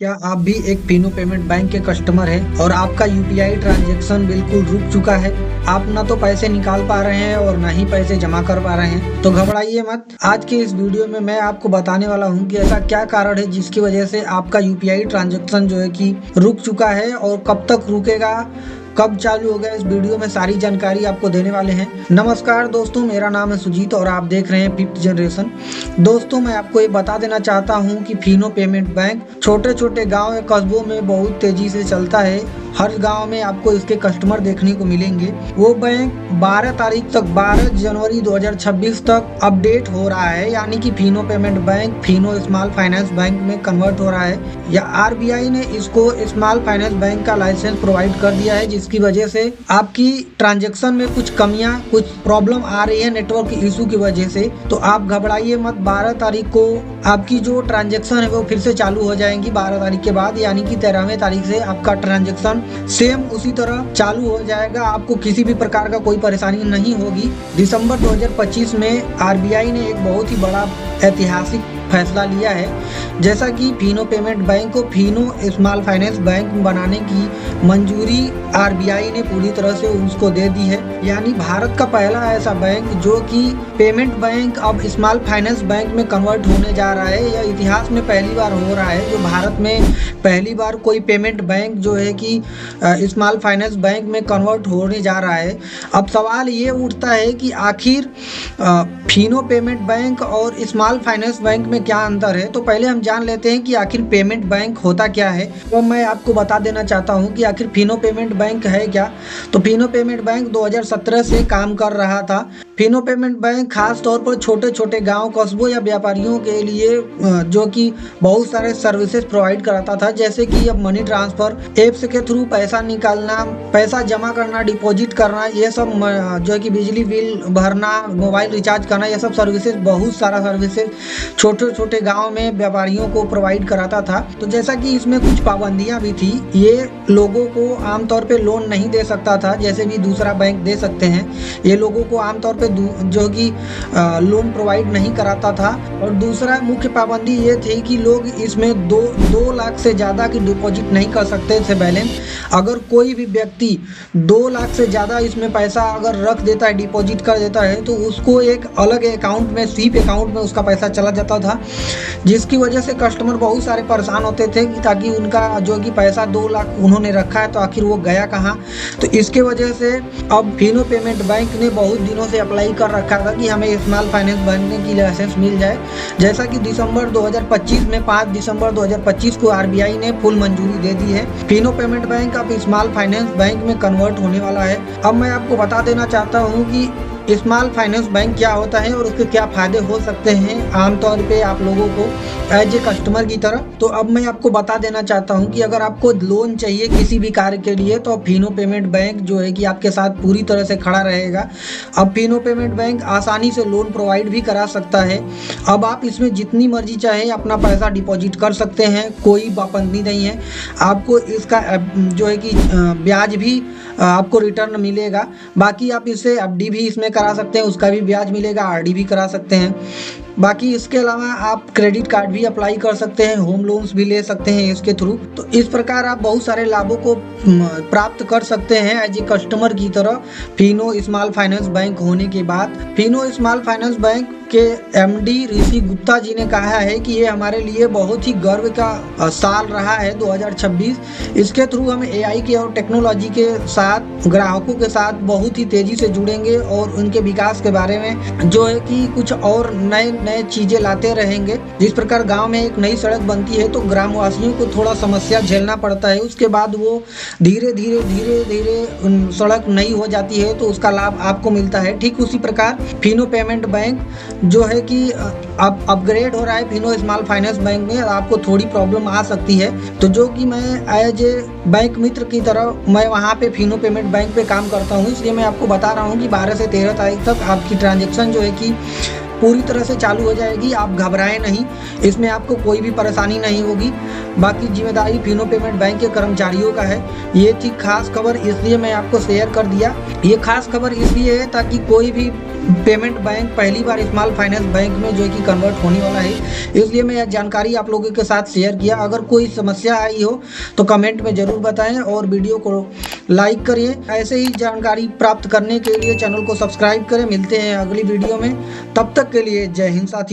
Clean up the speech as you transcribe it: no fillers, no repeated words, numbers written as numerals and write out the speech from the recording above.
क्या आप भी एक फिनो पेमेंट बैंक के कस्टमर हैं और आपका यूपीआई ट्रांजैक्शन बिल्कुल रुक चुका है। आप ना तो पैसे निकाल पा रहे हैं और ना ही पैसे जमा कर पा रहे हैं, तो घबराइए मत। आज के इस वीडियो में मैं आपको बताने वाला हूं कि ऐसा क्या कारण है जिसकी वजह से आपका यूपीआई ट्रांजैक्शन जो है कि रुक चुका है और कब तक रुकेगा, कब चालू होगा। इस वीडियो में सारी जानकारी आपको देने वाले हैं। नमस्कार दोस्तों, मेरा नाम है सुजीत और आप देख रहे हैं फिफ्थ जनरेशन। दोस्तों, मैं आपको ये बता देना चाहता हूं कि फिनो पेमेंट बैंक छोटे छोटे गांव या कस्बों में बहुत तेजी से चलता है। हर गांव में आपको इसके कस्टमर देखने को मिलेंगे। वो बैंक 12 तारीख तक 12 जनवरी 2026 तक अपडेट हो रहा है, यानी कि Fino payment bank Fino small finance bank में कन्वर्ट हो रहा है। या आरबीआई ने इसको स्मॉल फाइनेंस बैंक का लाइसेंस प्रोवाइड कर दिया है, जिसकी वजह से आपकी ट्रांजैक्शन में कुछ कमियां, कुछ प्रॉब्लम आ रही है नेटवर्क इशू की वजह से। तो आप घबराइए मत। 12 तारीख को आपकी जो ट्रांजैक्शन है वो फिर से चालू हो जाएंगी। 12 तारीख के बाद यानी कि 13वें तारीख से आपका ट्रांजैक्शन सेम उसी तरह चालू हो जाएगा। आपको किसी भी प्रकार का कोई परेशानी नहीं होगी। दिसंबर 2025 में आरबीआई ने एक बहुत ही बड़ा ऐतिहासिक फैसला लिया है, जैसा कि फिनो पेमेंट बैंक को फिनो स्मॉल फाइनेंस बैंक बनाने की मंजूरी आरबीआई ने पूरी तरह से उसको दे दी है। यानी भारत का पहला ऐसा बैंक जो कि पेमेंट बैंक अब स्मॉल फाइनेंस बैंक में कन्वर्ट होने जा रहा है। यह इतिहास में पहली बार हो रहा है जो भारत में पहली बार कोई पेमेंट बैंक जो है कि स्मॉल फाइनेंस बैंक में कन्वर्ट होने जा रहा है। अब सवाल ये उठता है कि आखिर फिनो पेमेंट बैंक और स्मॉल फाइनेंस बैंक में क्या अंतर है। तो पहले हम जान लेते हैं कि आखिर पेमेंट बैंक होता क्या है। तो मैं आपको बता देना चाहता हूं कि आखिर फिनो पेमेंट बैंक है क्या। तो फिनो पेमेंट बैंक 2017 से काम कर रहा था। फिनो पेमेंट बैंक खास तौर पर छोटे छोटे गांव, कस्बों या व्यापारियों के लिए जो कि बहुत सारे सर्विसेज प्रोवाइड कराता था, जैसे कि अब मनी ट्रांसफर, एप्स के थ्रू पैसा निकालना, पैसा जमा करना, डिपॉजिट करना, ये सब जो है कि बिजली बिल भरना, मोबाइल रिचार्ज करना, ये सब सर्विसेज, बहुत सारा सर्विसेज छोटे छोटे गांव में व्यापारियों को प्रोवाइड कराता था। तो जैसा कि इसमें कुछ पाबंदियां भी थी। ये लोगों को आमतौर पे लोन नहीं दे सकता था जैसे भी दूसरा बैंक दे सकते हैं। ये लोगों को आमतौर पे जो कि लोन प्रोवाइड नहीं कराता था। और दूसरा मुख्य पाबंदी ये थी कि लोग इसमें 2 लाख से ज़्यादा की डिपॉजिट नहीं कर सकते थे बैलेंस। अगर कोई भी व्यक्ति 2 लाख से ज़्यादा इसमें पैसा अगर रख देता है, डिपॉजिट कर देता है, तो उसको एक अलग अकाउंट में, स्वीप अकाउंट में उसका पैसा चला जाता था, जिसकी वजह से कस्टमर बहुत सारे परेशान होते थे कि ताकि उनका जो कि पैसा 2 लाख उन्होंने रखा है तो आखिर वो गया कहाँ। तो इसके वजह से अब फिनो पेमेंट बैंक ने बहुत दिनों से अप्लाई कर रखा था कि हमें स्मॉल फाइनेंस बनने की लाइसेंस मिल जाए। जैसा कि दिसंबर 2025 में 5 दिसंबर 2025 को आरबीआई ने फुल मंजूरी दे दी है। फिनो पेमेंट बैंक अब स्मॉल फाइनेंस बैंक में कन्वर्ट होने वाला है। अब मैं आपको बता देना चाहता हूँ कि स्मॉल फाइनेंस बैंक क्या होता है और उसके क्या फायदे हो सकते हैं आमतौर पे आप लोगों को एज ए कस्टमर की तरह। तो अब मैं आपको बता देना चाहता हूं कि अगर आपको लोन चाहिए किसी भी कार्य के लिए तो फिनो पेमेंट बैंक जो है कि आपके साथ पूरी तरह से खड़ा रहेगा। अब फिनो पेमेंट बैंक आसानी से लोन प्रोवाइड भी करा सकता है। अब आप इसमें जितनी मर्जी चाहे अपना पैसा डिपॉजिट कर सकते हैं, कोई पाबंदी नहीं है। आपको इसका जो है कि ब्याज भी आपको रिटर्न मिलेगा। बाकी आप इससे एफडी भी इसमें करा सकते हैं, उसका भी ब्याज मिलेगा, आरडी भी करा सकते हैं। बाकी इसके अलावा आप क्रेडिट कार्ड भी अप्लाई कर सकते हैं, होम लोन्स भी ले सकते हैं इसके थ्रू। तो इस प्रकार आप बहुत सारे लाभों को प्राप्त कर सकते हैं एज ए कस्टमर की तरह फिनो स्मॉल फाइनेंस बैंक होने के बाद। फिनो स्मॉल फाइनेंस बैंक के एमडी ऋषि गुप्ता जी ने कहा है कि ये हमारे लिए बहुत ही गर्व का साल रहा है 2026। इसके थ्रू हम एआई के और टेक्नोलॉजी के साथ ग्राहकों के साथ बहुत ही तेजी से जुड़ेंगे और उनके विकास के बारे में जो है कि कुछ और नए चीजें लाते रहेंगे। जिस प्रकार गांव में एक नई सड़क बनती है तो ग्रामवासियों को थोड़ा समस्या झेलना पड़ता है, उसके बाद वो धीरे धीरे सड़क नई हो जाती है तो उसका लाभ आपको मिलता है। ठीक उसी प्रकार फिनो पेमेंट बैंक जो है कि अब अपग्रेड हो रहा है फिनो स्मॉल फाइनेंस बैंक में। आपको थोड़ी प्रॉब्लम आ सकती है, तो जो कि मैं एज ए बैंक मित्र की तरह मैं वहाँ पे फिनो पेमेंट बैंक पे काम करता हूँ, इसलिए मैं आपको बता रहा हूँ कि 12 से 13 तारीख तक आपकी ट्रांजैक्शन जो है कि पूरी तरह से चालू हो जाएगी। आप घबराएं नहीं, इसमें आपको कोई भी परेशानी नहीं होगी। बाकी जिम्मेदारी फिनो पेमेंट बैंक के कर्मचारियों का है। ये थी खास खबर, इसलिए मैं आपको शेयर कर दिया। ये खास खबर इसलिए है ताकि कोई भी पेमेंट बैंक पहली बार स्मॉल फाइनेंस बैंक में जो है कि कन्वर्ट होने वाला है, इसलिए मैं यह जानकारी आप लोगों के साथ शेयर किया। अगर कोई समस्या आई हो तो कमेंट में ज़रूर बताएं और वीडियो को लाइक करिए। ऐसे ही जानकारी प्राप्त करने के लिए चैनल को सब्सक्राइब करें। मिलते हैं अगली वीडियो में, तब तक के लिए जय हिंद साथियों।